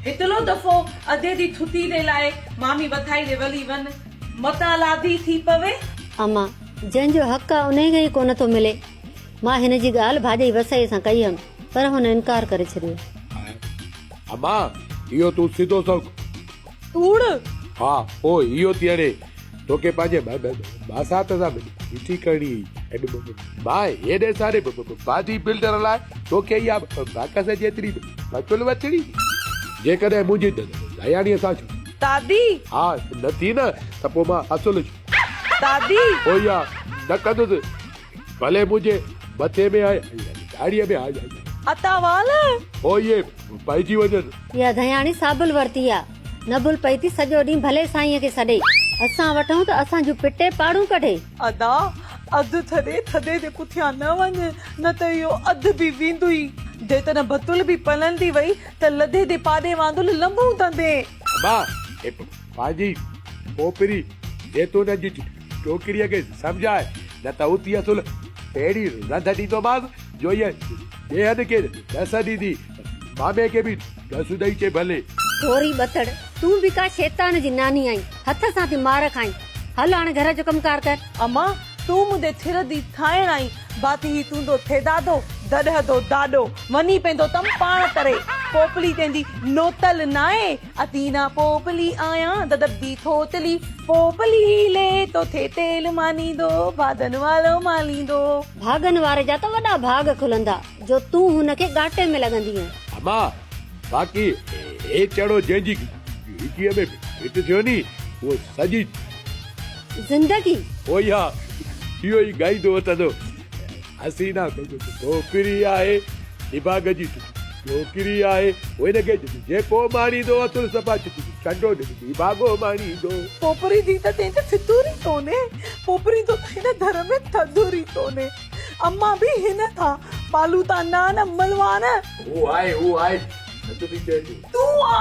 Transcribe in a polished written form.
हितलो दफ़ो अधे दी थुती दे लाए मामी बधाई दे वली वन मता लादी थी पवे। अम्मा जंहिंजो हक़ आहे उन खे ई कोन थो मिले। मां हिन जी ॻाल्हि भाॼई वसाई सां कई हुयमि पर हुन इनकार करे छॾियो। अम्मा इहो तूं सिधो सौ तूड़ हा ओ इहो थी हाणे तोखे पंहिंजे बासात सां मिठी करणी मां हेॾे सारे बादी बिल्डर लाइ तोखे इहा बाकस जेतिरी बचुल वठणी जेकॾहिं मुंहिंजी दयाणीअ सां दादी हा न थी न त पोइ मां असुल दादी ओ इहा न कंदुसि भले मुंहिंजे मथे में आहे दाड़ीअ में आहे अतावाल ओ इहे पइजी वञनि। इहा दयाणी साबुल वरिती आहे न भुल पई थी सॼो ॾींहुं भले साईंअ खे सॾे असां वठूं त असांजूं पिटे पाड़ू कढे। अदा अधु थदे थदे दे पुठियां न वञ न त इहो अधु बि वेंदुई जेतन बतुल बि पलंदी वई त लधे दे पादे वांदुल लंबू तंदे। मां पंहिंजी पोपरी जेतून जी टोकरीअ खे सम्झाए न त उती असुल पहिरीं रंध ॾींदोमांसि जो इहे ॿियनि खे ॾस ॾींदी मामे खे बि ॾस ॾेई चे भले। थोरी बतड़ तूं बि का शैतान जी नानी आई हथ सां थी मार खाई। हल हाणे घर जो कमकार कर। अम्मा तू मुदे थिर दी ठाइण आई बाती ही तू दो थे दादो दडह दो दाडो वनी पेंदो तम पाण करे पोपली तेंदी नोतल नाए अतीना पोपली आया ददब दी थोतली पोपली ले तो थे तेल मानी दो भादन वालो माली दो। भागन वारे जा त वॾा भाग खुलंदा जो तूं हुनखे घाटे में लॻंदी आहे। अम्मा बाक़ी हे चढ़ो जंहिंजी गिटीअ में हिट थियो नी उहो सॼी ज़िंदगी ओ या इहो ई ॻाईंदो वठंदो हसीना छोकिरी आहे दिमाग़ जी छोकिरी आहे उहो हिनखे जेको माणींदो असुल सफ़ा चंडो दिमाग़ो माणींदो। पोपरी दी त तेंदे फितूरी तोने पोपरी तो हिन घर में थदूरी तोने अम्मा भी हिन था पालू ता नान मलवान वो आहे न तू बि चए तू आ